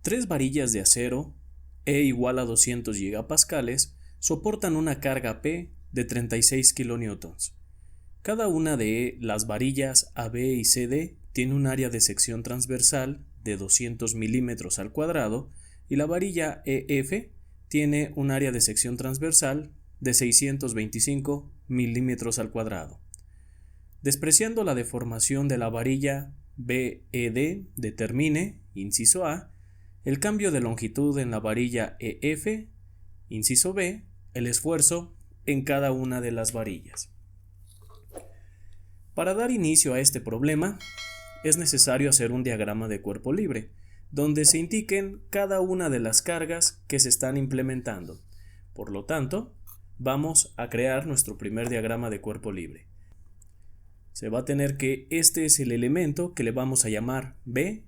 Tres varillas de acero E igual a 200 gigapascales soportan una carga P de 36 kilonewtons. Cada una de las varillas AB y CD tiene un área de sección transversal de 200 milímetros al cuadrado y la varilla EF tiene un área de sección transversal de 625 milímetros al cuadrado. Despreciando la deformación de la varilla BED, determine, inciso A, el cambio de longitud en la varilla EF, inciso B, el esfuerzo en cada una de las varillas. Para dar inicio a este problema, es necesario hacer un diagrama de cuerpo libre, donde se indiquen cada una de las cargas que se están implementando. Por lo tanto, vamos a crear nuestro primer diagrama de cuerpo libre. Se va a tener que este es el elemento que le vamos a llamar BED.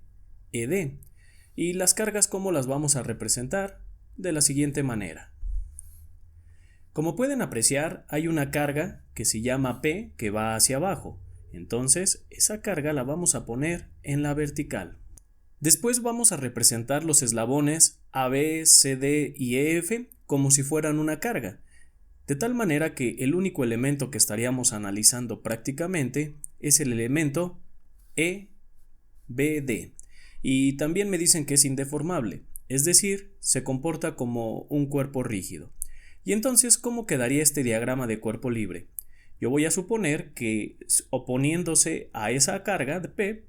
Y las cargas, ¿cómo las vamos a representar? De la siguiente manera. Como pueden apreciar, hay una carga que se llama P que va hacia abajo. Entonces, esa carga la vamos a poner en la vertical. Después vamos a representar los eslabones AB, CD y EF como si fueran una carga, de tal manera que el único elemento que estaríamos analizando prácticamente es el elemento EBD. Y también me dicen que es indeformable, es decir, se comporta como un cuerpo rígido. Y entonces, ¿cómo quedaría este diagrama de cuerpo libre? Yo voy a suponer que oponiéndose a esa carga de P,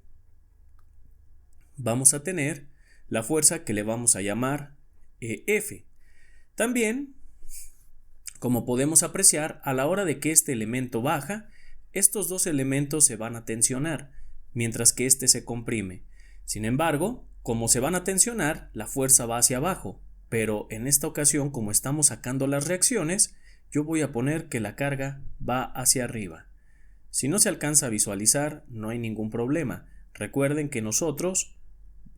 vamos a tener la fuerza que le vamos a llamar F. También, como podemos apreciar, a la hora de que este elemento baja, estos dos elementos se van a tensionar, mientras que este se comprime. Sin embargo, como se van a tensionar, la fuerza va hacia abajo, pero en esta ocasión, como estamos sacando las reacciones, yo voy a poner que la carga va hacia arriba. Si no se alcanza a visualizar, no hay ningún problema. Recuerden que nosotros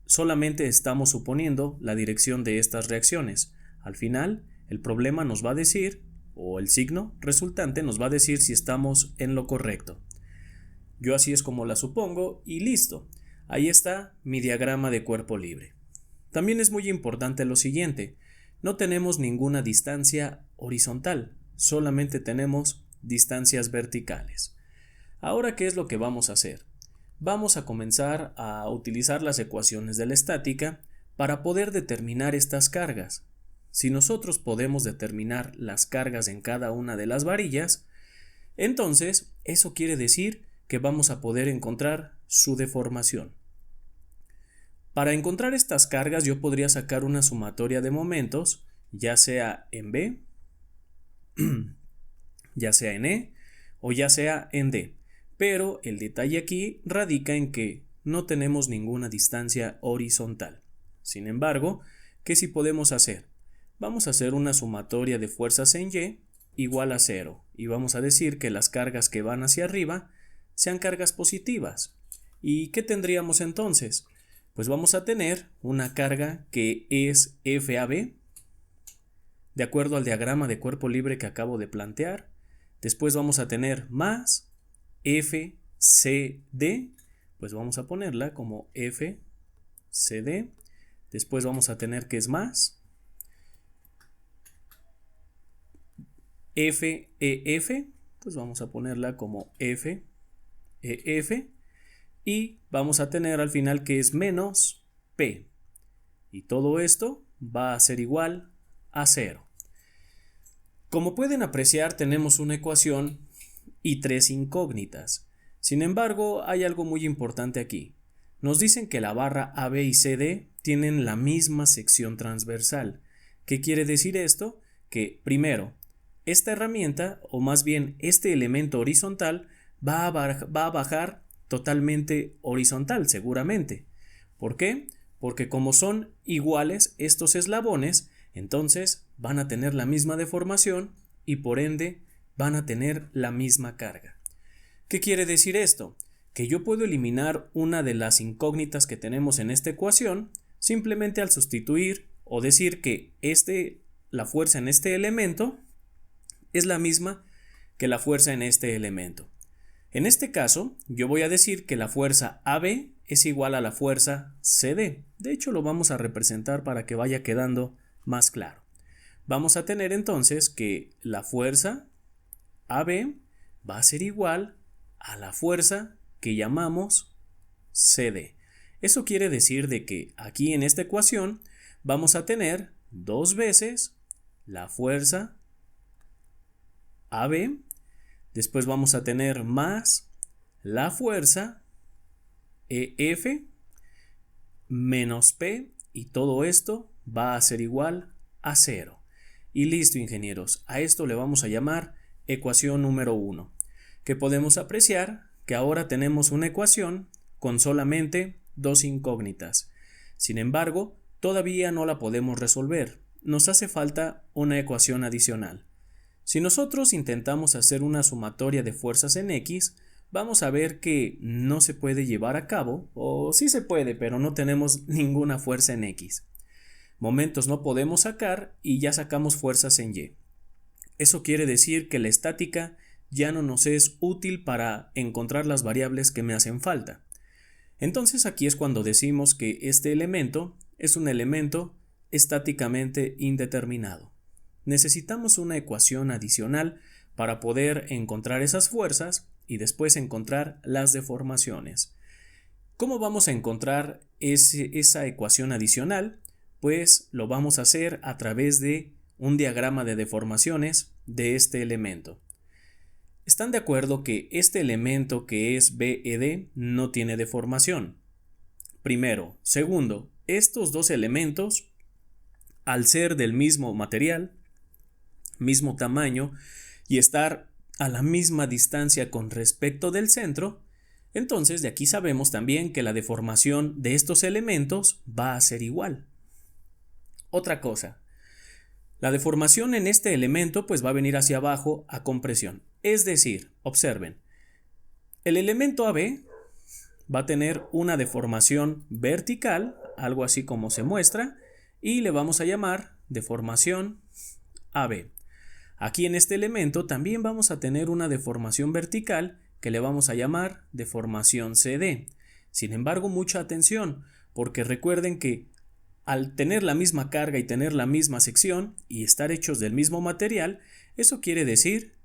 solamente estamos suponiendo la dirección de estas reacciones. Al final, el problema nos va a decir, o el signo resultante nos va a decir si estamos en lo correcto. Yo así es como la supongo y listo. Ahí está mi diagrama de cuerpo libre. También es muy importante lo siguiente. No tenemos ninguna distancia horizontal, solamente tenemos distancias verticales. Ahora, ¿qué es lo que vamos a hacer? Vamos a comenzar a utilizar las ecuaciones de la estática para poder determinar estas cargas. Si nosotros podemos determinar las cargas en cada una de las varillas, entonces eso quiere decir que vamos a poder encontrar su deformación. Para encontrar estas cargas yo podría sacar una sumatoria de momentos, ya sea en B, ya sea en E o ya sea en D. Pero el detalle aquí radica en que no tenemos ninguna distancia horizontal. Sin embargo, ¿qué sí podemos hacer? Vamos a hacer una sumatoria de fuerzas en Y igual a 0 y vamos a decir que las cargas que van hacia arriba sean cargas positivas. ¿Y qué tendríamos entonces? Pues vamos a tener una carga que es FAB, de acuerdo al diagrama de cuerpo libre que acabo de plantear. Después vamos a tener más FCD, pues vamos a ponerla como FCD. Después vamos a tener que es más FEF, pues vamos a ponerla como FEF. Y vamos a tener al final que es menos P. Y todo esto va a ser igual a 0. Como pueden apreciar, tenemos una ecuación y tres incógnitas. Sin embargo, hay algo muy importante aquí. Nos dicen que la barra AB y CD tienen la misma sección transversal. ¿Qué quiere decir esto? Que primero, esta herramienta, o más bien este elemento horizontal, va a bajar totalmente horizontal, seguramente. ¿Por qué? Porque como son iguales estos eslabones, entonces van a tener la misma deformación y por ende van a tener la misma carga. ¿Qué quiere decir esto? Que yo puedo eliminar una de las incógnitas que tenemos en esta ecuación simplemente al sustituir o decir que la fuerza en este elemento es la misma que la fuerza en este elemento. En este caso, yo voy a decir que la fuerza AB es igual a la fuerza CD. De hecho, lo vamos a representar para que vaya quedando más claro. Vamos a tener entonces que la fuerza AB va a ser igual a la fuerza que llamamos CD. Eso quiere decir de que aquí en esta ecuación vamos a tener 2 veces la fuerza AB, después vamos a tener más la fuerza EF menos P, y todo esto va a ser igual a 0. Y listo, ingenieros, a esto le vamos a llamar ecuación número 1, que podemos apreciar que ahora tenemos una ecuación con solamente 2 incógnitas. Sin embargo, todavía no la podemos resolver. Nos hace falta una ecuación adicional. Si nosotros intentamos hacer una sumatoria de fuerzas en X, vamos a ver que no se puede llevar a cabo, o sí se puede, pero no tenemos ninguna fuerza en X. Momentos no podemos sacar y ya sacamos fuerzas en Y. Eso quiere decir que la estática ya no nos es útil para encontrar las variables que me hacen falta. Entonces aquí es cuando decimos que este elemento es un elemento estáticamente indeterminado. Necesitamos una ecuación adicional para poder encontrar esas fuerzas y después encontrar las deformaciones. ¿Cómo vamos a encontrar esa ecuación adicional? Pues lo vamos a hacer a través de un diagrama de deformaciones de este elemento. ¿Están de acuerdo que este elemento que es BED no tiene deformación? Primero. Segundo, estos dos elementos, al ser del mismo material, mismo tamaño y estar a la misma distancia con respecto del centro, entonces de aquí sabemos también que la deformación de estos elementos va a ser igual. Otra cosa, la deformación en este elemento pues va a venir hacia abajo a compresión. Es decir, observen, el elemento AB va a tener una deformación vertical, algo así como se muestra, y le vamos a llamar deformación AB. Aquí en este elemento también vamos a tener una deformación vertical que le vamos a llamar deformación CD. Sin embargo, mucha atención, porque recuerden que al tener la misma carga y tener la misma sección y estar hechos del mismo material, eso quiere decir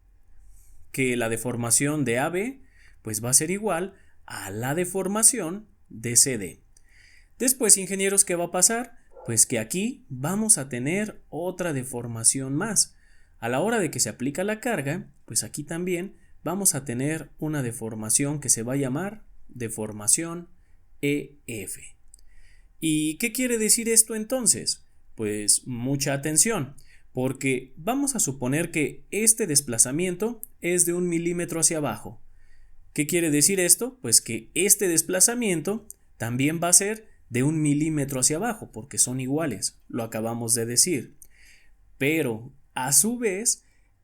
que la deformación de AB pues va a ser igual a la deformación de CD. Después, ingenieros, ¿qué va a pasar? Pues que aquí vamos a tener otra deformación más. A la hora de que se aplica la carga, pues aquí también vamos a tener una deformación que se va a llamar deformación EF. ¿Y qué quiere decir esto entonces? Pues mucha atención, porque vamos a suponer que este desplazamiento es de 1 milímetro hacia abajo. ¿Qué quiere decir esto? Pues que este desplazamiento también va a ser de 1 milímetro hacia abajo, porque son iguales, lo acabamos de decir. Pero a su vez,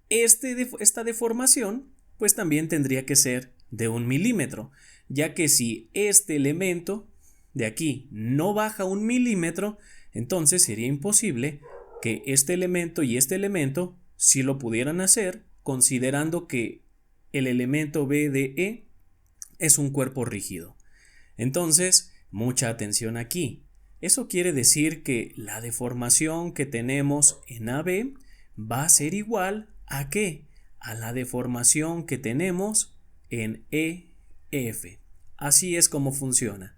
esta deformación pues también tendría que ser de 1 milímetro, ya que si este elemento de aquí no baja 1 milímetro, entonces sería imposible que este elemento y este elemento sí lo pudieran hacer, considerando que el elemento BDE es un cuerpo rígido. Entonces, mucha atención aquí. Eso quiere decir que la deformación que tenemos en AB va a ser igual ¿a qué? A la deformación que tenemos en EF. Así es como funciona.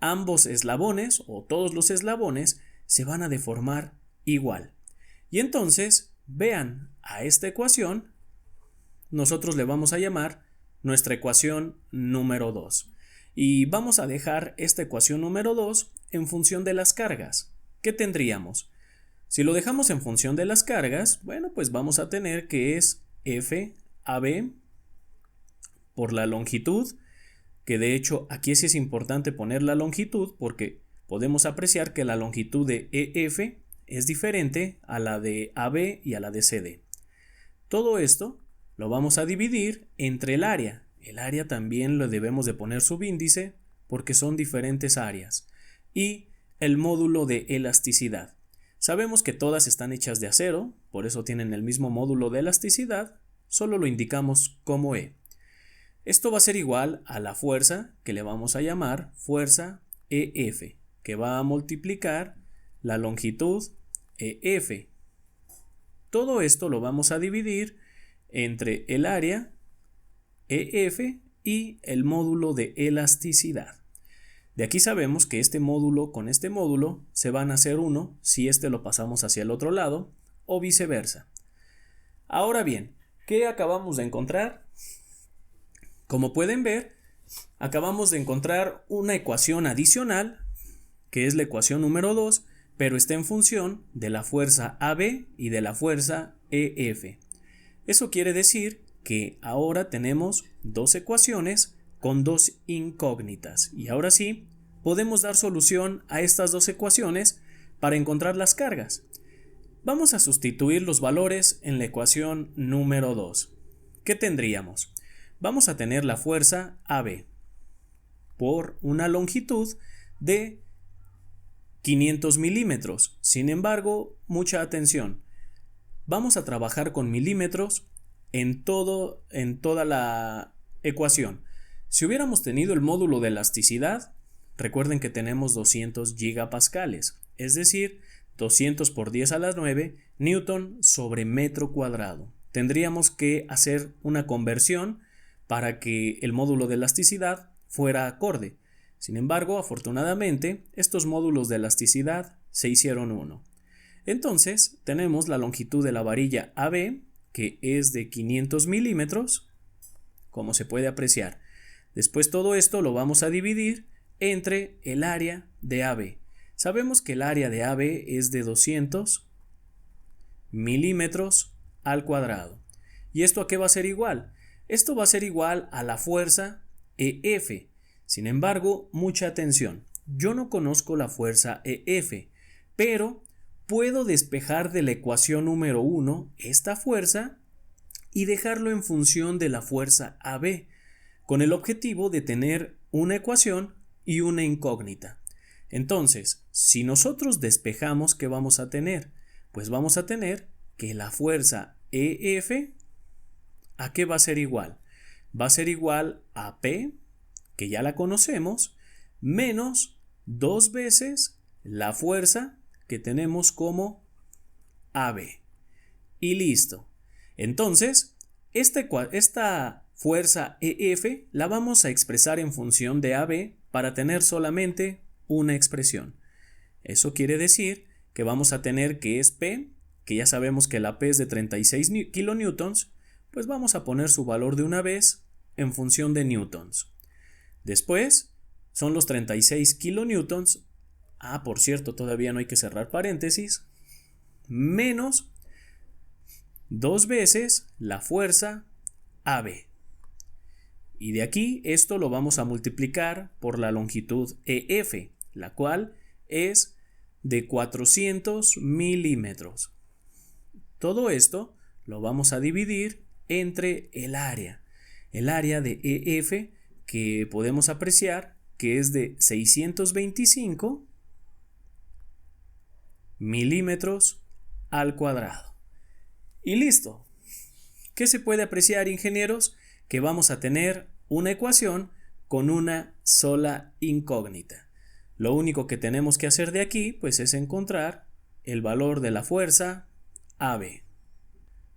Ambos eslabones o todos los eslabones se van a deformar igual. Y entonces, vean, a esta ecuación nosotros le vamos a llamar nuestra ecuación número 2. Y vamos a dejar esta ecuación número 2 en función de las cargas. ¿Qué tendríamos? Si lo dejamos en función de las cargas, bueno, pues vamos a tener que es FAB por la longitud, que de hecho aquí sí es importante poner la longitud porque podemos apreciar que la longitud de EF es diferente a la de AB y a la de CD. Todo esto lo vamos a dividir entre el área. El área también lo debemos de poner subíndice porque son diferentes áreas. Y el módulo de elasticidad. Sabemos que todas están hechas de acero, por eso tienen el mismo módulo de elasticidad, solo lo indicamos como E. Esto va a ser igual a la fuerza que le vamos a llamar fuerza EF, que va a multiplicar la longitud EF. Todo esto lo vamos a dividir entre el área EF y el módulo de elasticidad. De aquí sabemos que este módulo con este módulo se van a hacer uno si este lo pasamos hacia el otro lado o viceversa. Ahora bien, ¿qué acabamos de encontrar? Como pueden ver, acabamos de encontrar una ecuación adicional, que es la ecuación número 2, pero está en función de la fuerza AB y de la fuerza EF. Eso quiere decir que ahora tenemos dos ecuaciones con dos incógnitas y ahora sí podemos dar solución a estas dos ecuaciones para encontrar las cargas. Vamos a sustituir los valores en la ecuación número 2. ¿Qué tendríamos? Vamos a tener la fuerza AB por una longitud de 500 milímetros. Sin embargo, mucha atención. Vamos a trabajar con milímetros en toda la ecuación. Si hubiéramos tenido el módulo de elasticidad, recuerden que tenemos 200 gigapascales, es decir, 200 por 10 a la 9 newton sobre metro cuadrado. Tendríamos que hacer una conversión para que el módulo de elasticidad fuera acorde. Sin embargo, afortunadamente, estos módulos de elasticidad se hicieron uno. Entonces, tenemos la longitud de la varilla AB, que es de 500 milímetros, como se puede apreciar. Después todo esto lo vamos a dividir entre el área de AB. Sabemos que el área de AB es de 200 milímetros al cuadrado. ¿Y esto a qué va a ser igual? Esto va a ser igual a la fuerza EF. Sin embargo, mucha atención. Yo no conozco la fuerza EF, pero puedo despejar de la ecuación número 1 esta fuerza y dejarlo en función de la fuerza AB, con el objetivo de tener una ecuación y una incógnita. Entonces, si nosotros despejamos, ¿qué vamos a tener? Pues vamos a tener que la fuerza EF, ¿a qué va a ser igual? Va a ser igual a P, que ya la conocemos, menos 2 veces la fuerza que tenemos como AB. Y listo. Entonces, esta fuerza EF la vamos a expresar en función de AB para tener solamente una expresión. Eso quiere decir que vamos a tener que es P, que ya sabemos que la P es de 36 kilonewtons, pues vamos a poner su valor de una vez en función de newtons. Después son los 36 kilonewtons. Por cierto, todavía no hay que cerrar paréntesis. Menos 2 veces la fuerza AB. Y de aquí esto lo vamos a multiplicar por la longitud EF, la cual es de 400 milímetros. Todo esto lo vamos a dividir entre el área de EF, que podemos apreciar que es de 625 milímetros al cuadrado. Y listo. ¿Qué se puede apreciar, ingenieros? Que vamos a tener una ecuación con una sola incógnita. Lo único que tenemos que hacer de aquí, pues, es encontrar el valor de la fuerza AB.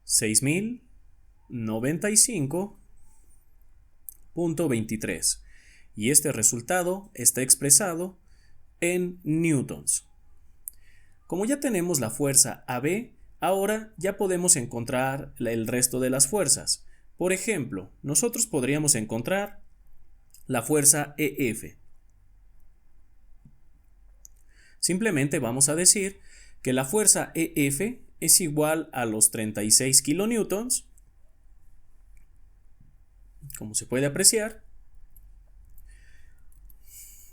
6095.23. Y este resultado está expresado en newtons. Como ya tenemos la fuerza AB, ahora ya podemos encontrar el resto de las fuerzas. Por ejemplo, nosotros podríamos encontrar la fuerza EF. Simplemente vamos a decir que la fuerza EF es igual a los 36 kilonewtons, como se puede apreciar.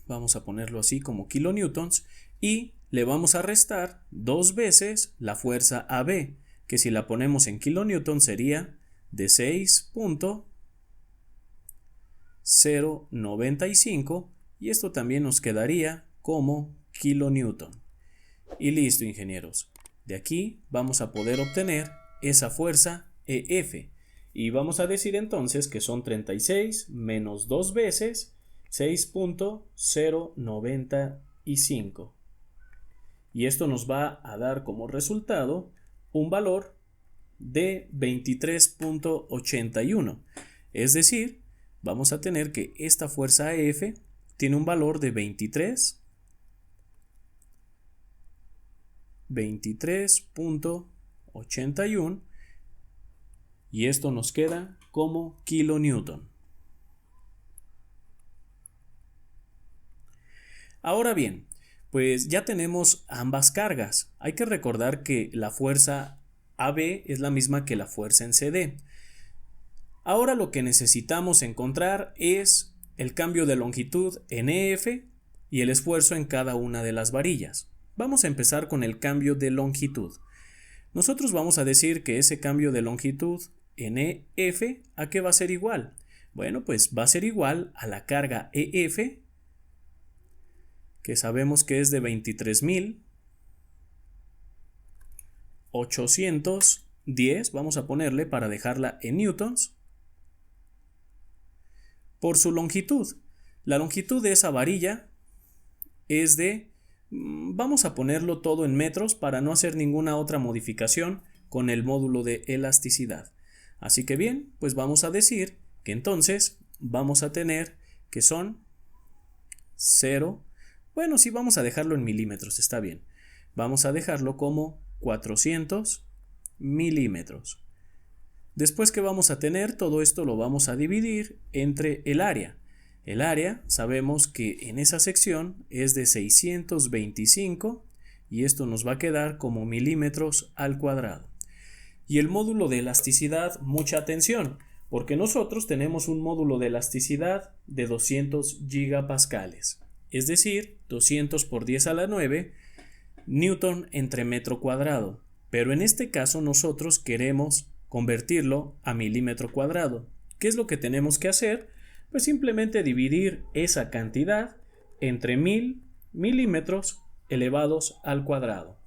Vamos a ponerlo así como kilonewtons y le vamos a restar 2 veces la fuerza AB, que si la ponemos en kilonewtons sería de 6.095 y esto también nos quedaría como kilonewton. Y listo, ingenieros. De aquí vamos a poder obtener esa fuerza EF. Y vamos a decir entonces que son 36 menos 2 veces 6.095. Y esto nos va a dar como resultado un valor de 23.81. Es decir, vamos a tener que esta fuerza F tiene un valor de 23.81 y esto nos queda como kilonewton. Ahora bien, pues ya tenemos ambas cargas. Hay que recordar que la fuerza AB es la misma que la fuerza en CD. Ahora lo que necesitamos encontrar es el cambio de longitud en EF y el esfuerzo en cada una de las varillas. Vamos a empezar con el cambio de longitud. Nosotros vamos a decir que ese cambio de longitud en EF, ¿a qué va a ser igual? Bueno, pues va a ser igual a la carga EF, que sabemos que es de 23.810, vamos a ponerle para dejarla en newtons, por su longitud. La longitud de esa varilla es de, vamos a ponerlo todo en metros para no hacer ninguna otra modificación con el módulo de elasticidad. Así que bien, pues vamos a decir que entonces vamos a tener que son 0, bueno, sí, vamos a dejarlo en milímetros, está bien. Vamos a dejarlo como 400 milímetros. Después que vamos a tener, todo esto lo vamos a dividir entre el área. El área sabemos que en esa sección es de 625 y esto nos va a quedar como milímetros al cuadrado. Y el módulo de elasticidad, mucha atención, porque nosotros tenemos un módulo de elasticidad de 200 gigapascales, es decir, 200 por 10 a la 9 newton entre metro cuadrado. Pero en este caso nosotros queremos convertirlo a milímetro cuadrado. ¿Qué es lo que tenemos que hacer? Pues simplemente dividir esa cantidad entre 1000 milímetros elevados al cuadrado.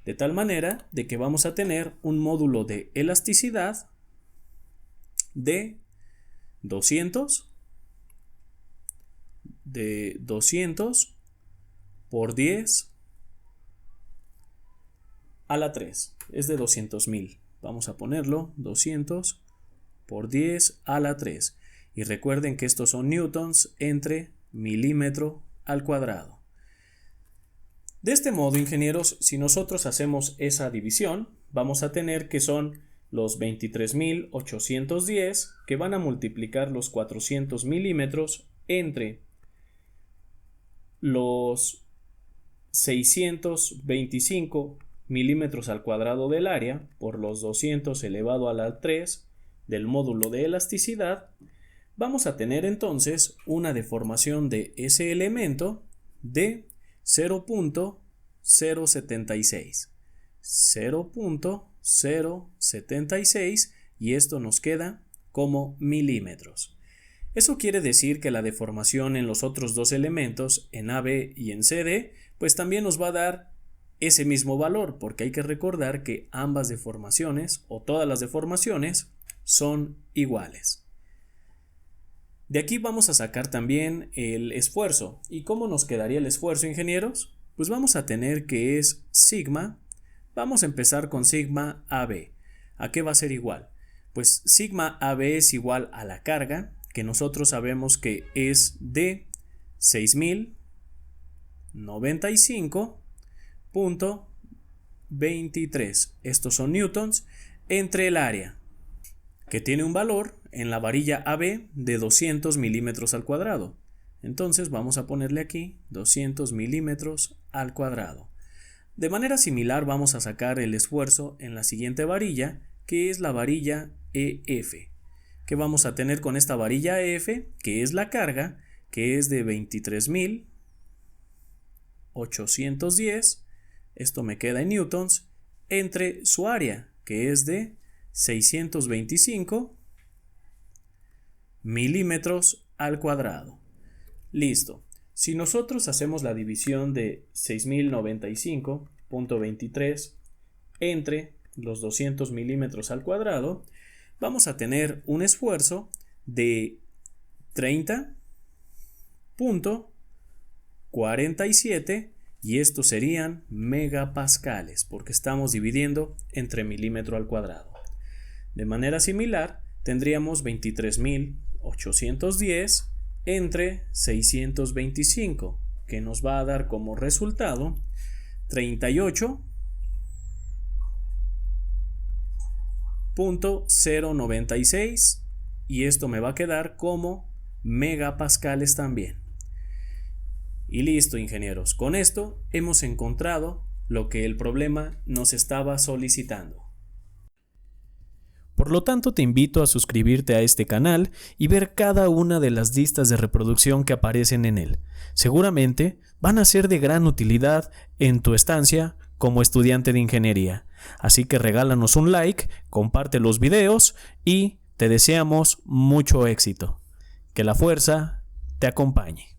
De tal manera de que vamos a tener un módulo de elasticidad de 200 por 10 a la 3. Es de 200.000. Vamos a ponerlo 200 por 10 a la 3. Y recuerden que estos son newtons entre milímetro al cuadrado. De este modo, ingenieros, si nosotros hacemos esa división, vamos a tener que son los 23.810 que van a multiplicar los 400 milímetros entre los 625 milímetros al cuadrado del área por los 200 elevado a la 3 del módulo de elasticidad. Vamos a tener entonces una deformación de ese elemento de 0.076. 0.076 y esto nos queda como milímetros. Eso quiere decir que la deformación en los otros dos elementos, en AB y en CD, pues también nos va a dar ese mismo valor, porque hay que recordar que ambas deformaciones o todas las deformaciones son iguales. De aquí vamos a sacar también el esfuerzo. ¿Y cómo nos quedaría el esfuerzo, ingenieros? Pues vamos a tener que es sigma. Vamos a empezar con sigma AB. ¿A qué va a ser igual? Pues sigma AB es igual a la carga, que nosotros sabemos que es de 6.095.23. Estos son newtons entre el área, que tiene un valor en la varilla AB de 200 milímetros al cuadrado. Entonces vamos a ponerle aquí 200 milímetros al cuadrado. De manera similar vamos a sacar el esfuerzo en la siguiente varilla, que es la varilla EF. ¿Qué vamos a tener con esta varilla EF? Que es la carga, que es de 23.810, esto me queda en newtons, entre su área, que es de 625 milímetros al cuadrado. Listo. Si nosotros hacemos la división de 6.095.23 entre los 200 milímetros al cuadrado, vamos a tener un esfuerzo de 30.47 y estos serían megapascales porque estamos dividiendo entre milímetro al cuadrado. De manera similar, tendríamos 23.810 entre 625, que nos va a dar como resultado 38.096 y esto me va a quedar como megapascales también. Y listo, ingenieros, con esto hemos encontrado lo que el problema nos estaba solicitando. Por lo tanto, te invito a suscribirte a este canal y ver cada una de las listas de reproducción que aparecen en él. Seguramente van a ser de gran utilidad en tu estancia como estudiante de ingeniería. Así que regálanos un like, comparte los videos y te deseamos mucho éxito. Que la fuerza te acompañe.